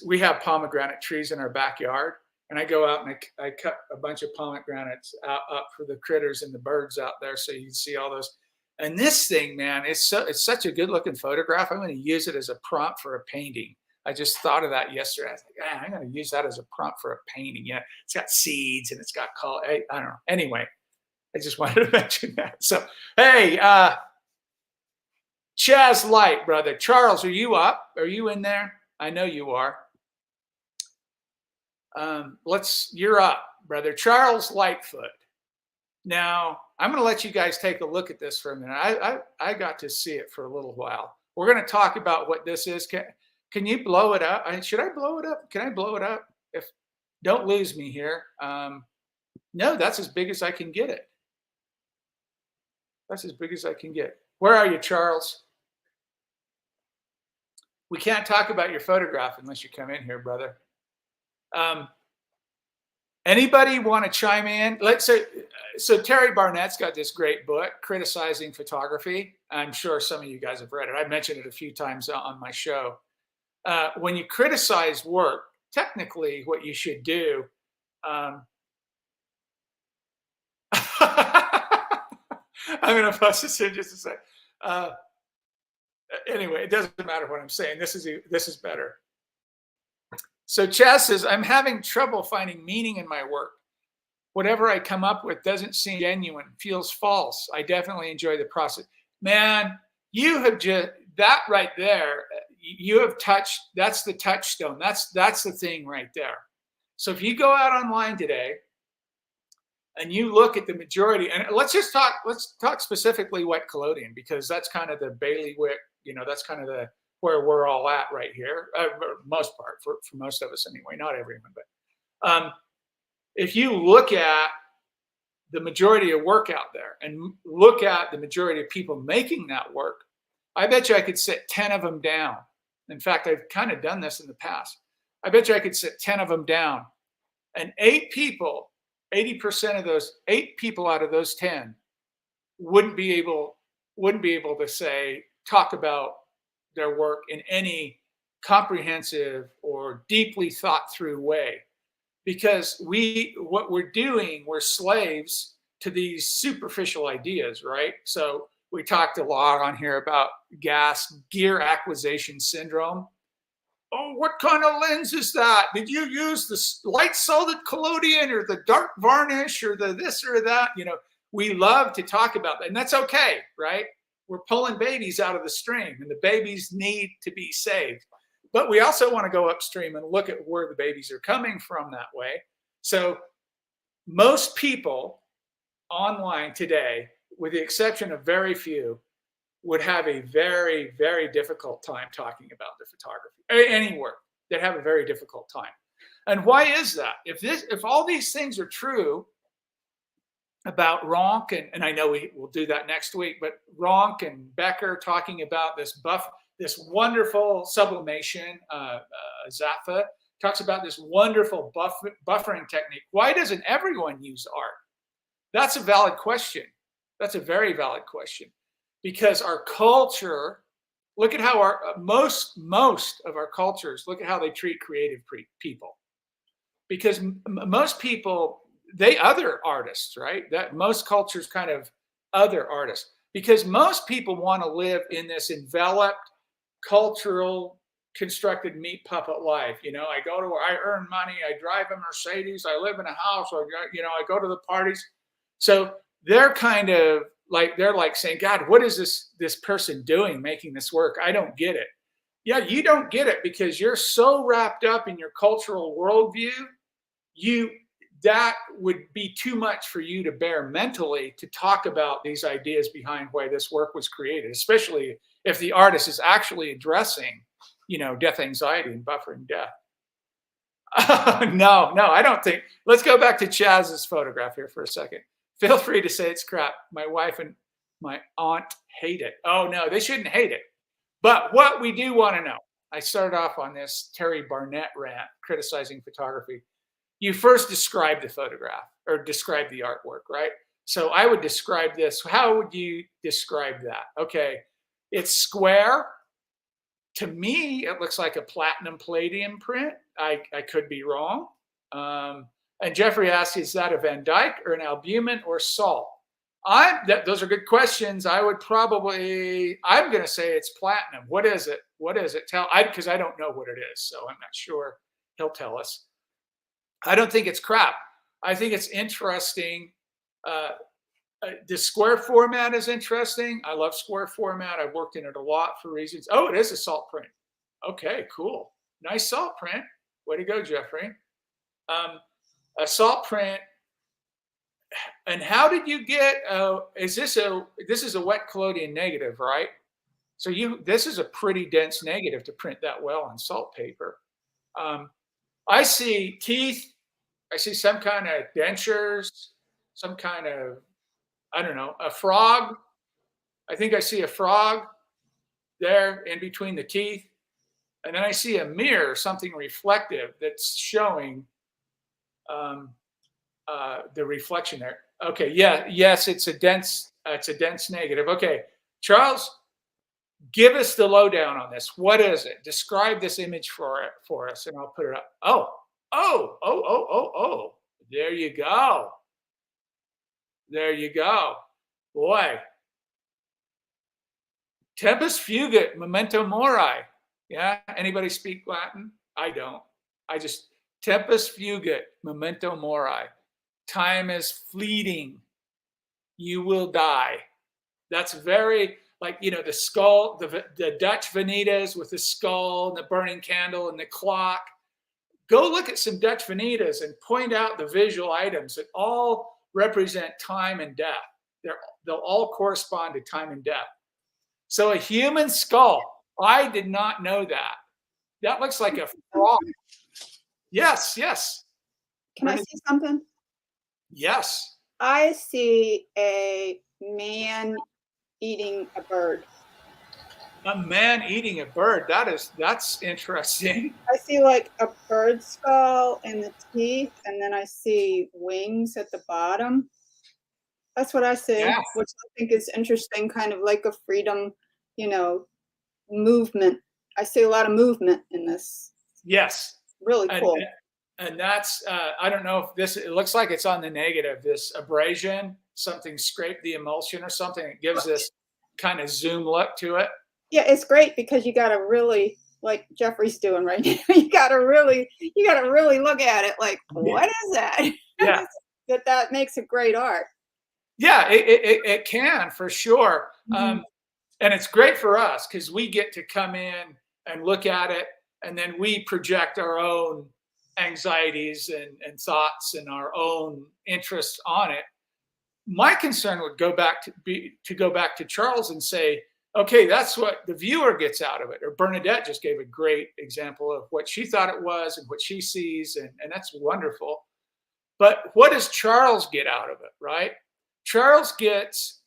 We have pomegranate trees in our backyard, and I go out and I cut a bunch of pomegranates up for the critters and the birds out there, so you can see all those. And this thing, man, it's such a good looking photograph. I'm going to use it as a prompt for a painting. I just thought of that yesterday. I was like, I'm going to use that as a prompt for a painting. Yeah, it's got seeds and it's got color. I don't know. Anyway, I just wanted to mention that. So, hey, Chaz Light, brother. Charles, are you up? Are you in there? I know you are. You're up, brother. Charles Lightfoot. Now, I'm going to let you guys take a look at this for a minute. I got to see it for a little while. We're going to talk about what this is. Can you blow it up? Should I blow it up? Can I blow it up? Don't lose me here. No, that's as big as I can get it. That's as big as I can get. Where are you, Charles? We can't talk about your photograph unless you come in here, brother. Anybody want to chime in? So Terry Barnett's got this great book, Criticizing Photography. I'm sure some of you guys have read it. I mentioned it a few times on my show. When you criticize work, technically what you should do, I'm going to post this in just a sec. Anyway, it doesn't matter what I'm saying. This is better. So Chaz says, I'm having trouble finding meaning in my work. Whatever I come up with doesn't seem genuine, feels false. I definitely enjoy the process. Man, you have just, that right there, you have touched, that's the touchstone. That's the thing right there. So if you go out online today and you look at the majority, and let's talk specifically wet collodion, because that's kind of the bailiwick, that's kind of where we're all at right here, most part, for most of us anyway, not everyone, but if you look at the majority of work out there and look at the majority of people making that work, I bet you I could sit 10 of them down. In fact, I've kind of done this in the past. I bet you I could sit 10 of them down, and 8 people, 80% of those 8 people out of those 10 wouldn't be able to talk about their work in any comprehensive or deeply thought through way, because what we're doing, we're slaves to these superficial ideas, right? So we talked a lot on here about gear acquisition syndrome. Oh, what kind of lens is that? Did you use the light solid collodion or the dark varnish or the this or that? we love to talk about that, and that's okay, right? We're pulling babies out of the stream, and the babies need to be saved. But we also want to go upstream and look at where the babies are coming from that way. So most people online today, with the exception of very few, would have a very, very difficult time talking about their photography. Any work, they'd have a very difficult time. And why is that? If all these things are true about Ronk, and I know we'll do that next week, but Ronk and Becker talking about this wonderful sublimation, Zappa talks about this wonderful buffering technique. Why doesn't everyone use art? That's a valid question. That's a very valid question. Because our culture, look at how most of our cultures, look at how they treat creative people. Because most people, they other artists, right? That most cultures kind of other artists. Because most people want to live in this enveloped, cultural, constructed meat puppet life. You know, I earn money, I drive a Mercedes, I live in a house, I go to the parties. So they're kind of like, they're like saying, God, what is this person doing making this work? I don't get it. Yeah, you don't get it because you're so wrapped up in your cultural worldview. That would be too much for you to bear mentally to talk about these ideas behind why this work was created, especially if the artist is actually addressing, death anxiety and buffering death. No, I don't think. Let's go back to Chaz's photograph here for a second. Feel free to say it's crap. My wife and my aunt hate it. Oh, no, they shouldn't hate it. But what we do want to know, I started off on this Terry Barnett rant criticizing photography. You first describe the photograph or describe the artwork, right? So I would describe this. How would you describe that? Okay, it's square. To me, it looks like a platinum palladium print. I could be wrong. And Jeffrey asks, is that a Van Dyke or an albumin or salt? Those are good questions. I'm going to say it's platinum. What is it? Because I don't know what it is, so I'm not sure. He'll tell us. I don't think it's crap. I think it's interesting. The square format is interesting. I love square format. I've worked in it a lot for reasons. Oh, it is a salt print. Okay, cool. Nice salt print. Way to go, Jeffrey. A salt print. And how did you get? This is a wet collodion negative, right? So this is a pretty dense negative to print that well on salt paper. I see teeth. I see some kind of dentures, some kind of, I don't know, a frog. I think I see a frog there in between the teeth. And then I see a mirror, something reflective that's showing the reflection there. Okay, yes, it's a dense negative. Okay, Charles, give us the lowdown on this. What is it? Describe this image for us, and I'll put it up. Oh. There you go. Boy. Tempus fugit, memento mori. Yeah, anybody speak Latin? I don't. Tempus fugit, memento mori. Time is fleeting. You will die. That's very, the skull, the Dutch vanitas with the skull and the burning candle and the clock. Go look at some Dutch vanitas and point out the visual items that all represent time and death. They'll all correspond to time and death. So a human skull, I did not know that. That looks like a frog. Yes. Can I see something? Yes. I see a man eating a bird. A man eating a bird. That's interesting. I see like a bird skull and the teeth, and then I see wings at the bottom. That's what I see, Yeah. Which I think is interesting, kind of like a freedom, movement. I see a lot of movement in this. Yes. Really cool. And that's, I don't know if it looks like it's on the negative, this abrasion, something scraped the emulsion or something. It gives this kind of zoom look to it. Yeah, it's great because you got to really, like Jeffrey's doing right now, you got to really look at it like, what is that? Yeah. that makes a great art. Yeah, it can for sure. And it's great for us because we get to come in and look at it, and then we project our own anxieties and thoughts and our own interests on it. My concern would go back to Charles and say, okay, that's what the viewer gets out of it. Or Bernadette just gave a great example of what she thought it was and what she sees, and that's wonderful. But what does Charles get out of it, right? Charles gets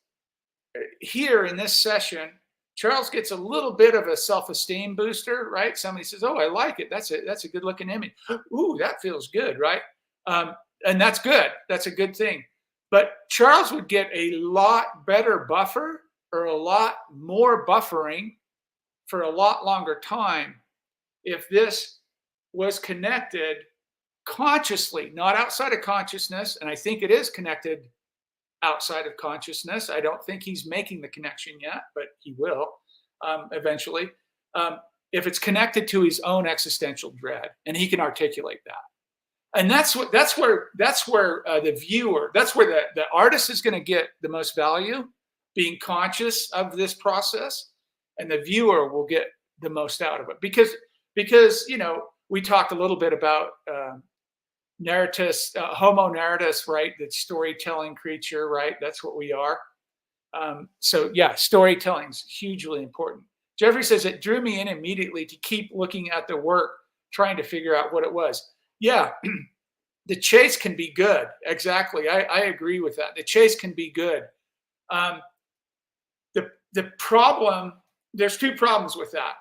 here in this session, Charles gets a little bit of a self-esteem booster, right? Somebody says, "Oh, I like it. That's a good-looking image. Ooh, that feels good," right? And that's good. That's a good thing. But Charles would get a lot better buffer or a lot more buffering for a lot longer time if this was connected consciously, not outside of consciousness. And I think it is connected outside of consciousness. I don't think he's making the connection yet, but he will eventually. If it's connected to his own existential dread, and he can articulate that. And that's where the viewer, that's where the artist is going to get the most value, being conscious of this process, and the viewer will get the most out of it because we talked a little bit about narratus, Homo narratus, right? The storytelling creature, right? That's what we are. So yeah, storytelling is hugely important. Jeffrey says it drew me in immediately to keep looking at the work, trying to figure out what it was. Yeah, the chase can be good. Exactly. I agree with that. The chase can be good. The problem, there's two problems with that.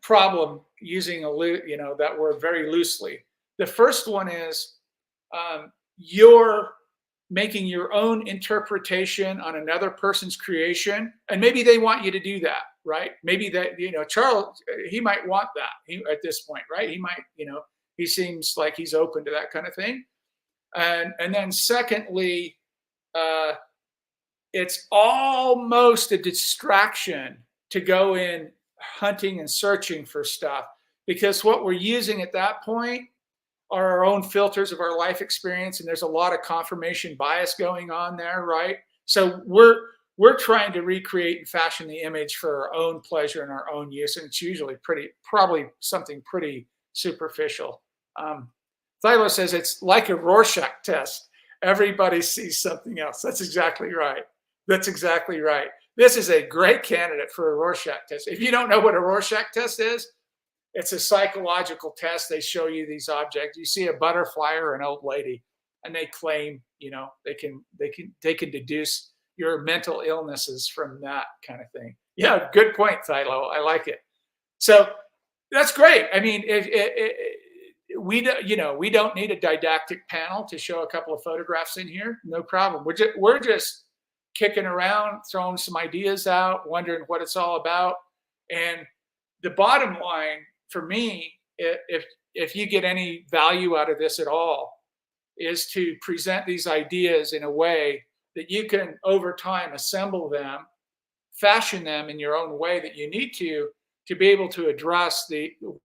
Problem using that word very loosely. The first one is you're making your own interpretation on another person's creation, and maybe they want you to do that, right? Maybe that Charles, he might want that at this point, right? He might, he seems like he's open to that kind of thing. And then secondly, it's almost a distraction to go in hunting and searching for stuff, because what we're using at that point are our own filters of our life experience, and there's a lot of confirmation bias going on there, right? So we're trying to recreate and fashion the image for our own pleasure and our own use, and it's usually probably something pretty superficial. Thilo says it's like a Rorschach test. Everybody sees something else. That's exactly right. That's exactly right. This is a great candidate for a Rorschach test. If you don't know what a Rorschach test is, it's a psychological test. They show you these objects. You see a butterfly or an old lady, and they claim, they can deduce your mental illnesses from that kind of thing. Yeah, good point, Thilo. I like it. So that's great. I mean, we don't need a didactic panel to show a couple of photographs in here. No problem. We're just kicking around, throwing some ideas out, wondering what it's all about. And the bottom line for me, if you get any value out of this at all, is to present these ideas in a way that you can over time assemble them, fashion them in your own way that you need to be able to address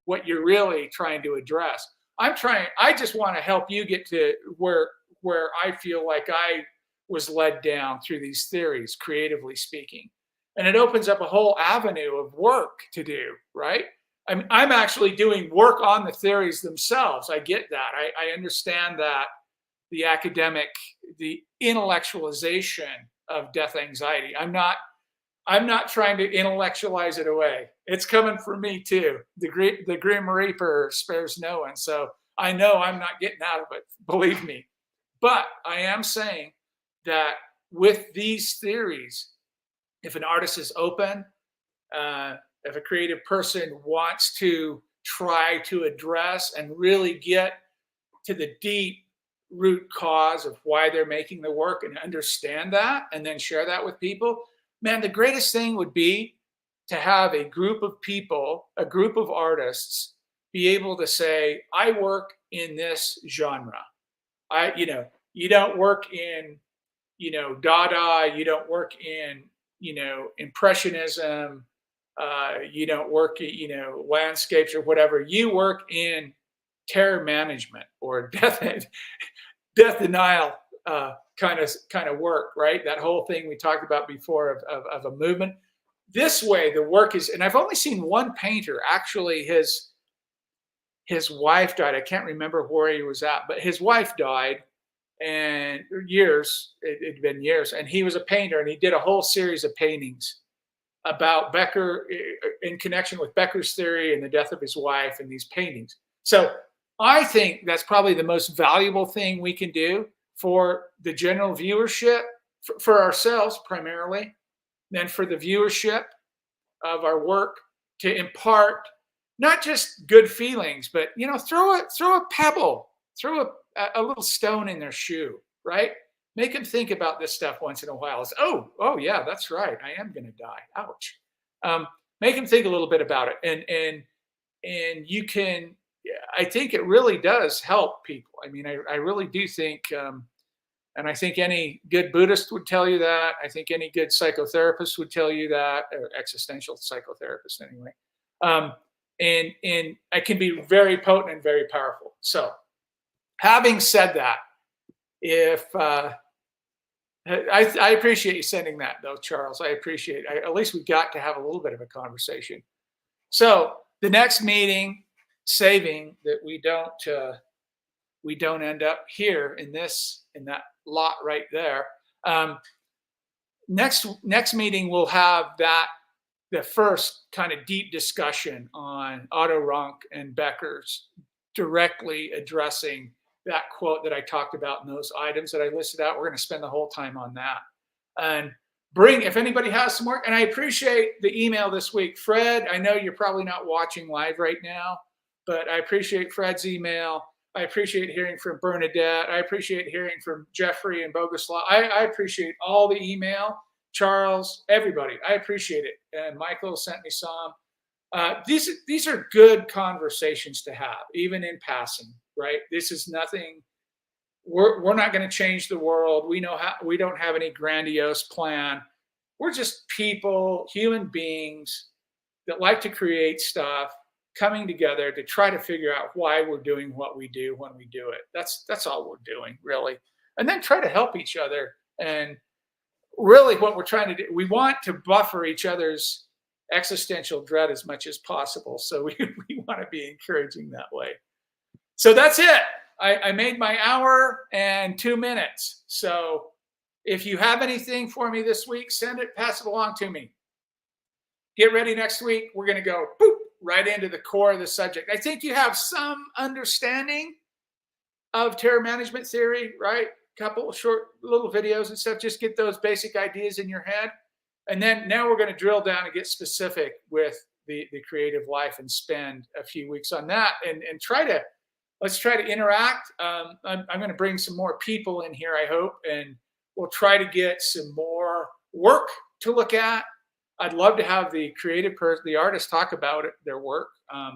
what you're really trying to address. I just want to help you get to where I feel like I was led down through these theories, creatively speaking. And it opens up a whole avenue of work to do, right? I'm actually doing work on the theories themselves. I get that. I understand that the intellectualization of death anxiety. I'm not trying to intellectualize it away. It's coming from me too. The Grim Reaper spares no one. So I know I'm not getting out of it, believe me. But I am saying that with these theories, if an artist is open, if a creative person wants to try to address and really get to the deep root cause of why they're making the work and understand that and then share that with people, man, the greatest thing would be to have a group of people, a group of artists be able to say, I work in this genre. You don't work in, Dada, you don't work in, Impressionism, you don't work, landscapes or whatever. You work in terror management or death denial kind of work, right? That whole thing we talked about before of a movement. This way, the work is, and I've only seen one painter actually. His wife died. I can't remember where he was at, but his wife died, and it'd been years, and he was a painter, and he did a whole series of paintings about Becker in connection with Becker's theory and the death of his wife and these paintings. So I think that's probably the most valuable thing we can do for the general viewership, for ourselves primarily, then for the viewership of our work, to impart not just good feelings, but throw a pebble, throw a little stone in their shoe, right? Make them think about this stuff once in a while. It's, oh yeah, that's right. I am going to die. Ouch. Make them think a little bit about it, and you can. I think it really does help people. I mean, I really do think, and I think any good Buddhist would tell you that. I think any good psychotherapist would tell you that, or existential psychotherapist anyway. And it can be very potent and very powerful. So, having said that, if I appreciate you sending that though, Charles. I appreciate it. At least we got to have a little bit of a conversation. So the next meeting, saving that we don't end up here in that lot right there. Next meeting we'll have the first kind of deep discussion on Otto Rank and Becker's directly addressing that quote that I talked about in those items that I listed out. We're going to spend the whole time on that. And if anybody has some work, and I appreciate the email this week. Fred, I know you're probably not watching live right now, but I appreciate Fred's email. I appreciate hearing from Bernadette. I appreciate hearing from Jeffrey and Boguslav. I appreciate all the email. Charles, everybody, I appreciate it. And Michael sent me some. These are good conversations to have, even in passing, right? This is nothing. We're not going to change the world. We don't have any grandiose plan. We're just people, human beings that like to create stuff, coming together to try to figure out why we're doing what we do when we do it. That's all we're doing, really. And then try to help each other. And really what we're trying to do, we want to buffer each other's existential dread as much as possible. So we want to be encouraging that way. So that's it. I made my hour and 2 minutes. So if you have anything for me this week, send it, pass it along to me. Get ready next week. We're going to go right into the core of the subject. I think you have some understanding of terror management theory, right? Couple of short little videos and stuff. Just get those basic ideas in your head. And then now we're going to drill down and get specific with the creative life and spend a few weeks on that and let's try to interact. I'm going to bring some more people in here, I hope, and we'll try to get some more work to look at. I'd love to have the creative person, the artist, talk about their work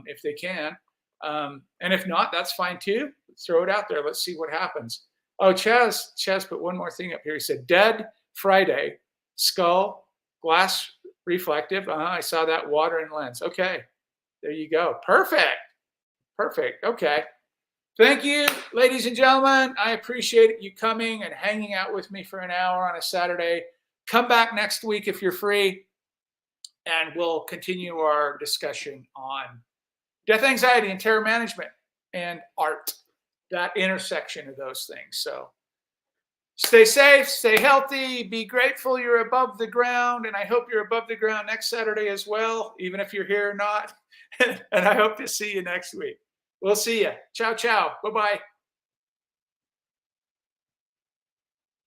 if they can. And if not, that's fine too. Throw it out there. Let's see what happens. Oh, Chaz put one more thing up here. He said, Dead Friday, skull, glass reflective. I saw that, water and lens. Okay, there you go. Perfect. Okay. Thank you, ladies and gentlemen. I appreciate you coming and hanging out with me for an hour on a Saturday. Come back next week if you're free, and we'll continue our discussion on death anxiety and terror management and art, that intersection of those things. So stay safe, stay healthy, be grateful you're above the ground, and I hope you're above the ground next Saturday as well, even if you're here or not. And I hope to see you next week. We'll see you. Ciao, ciao. Bye-bye.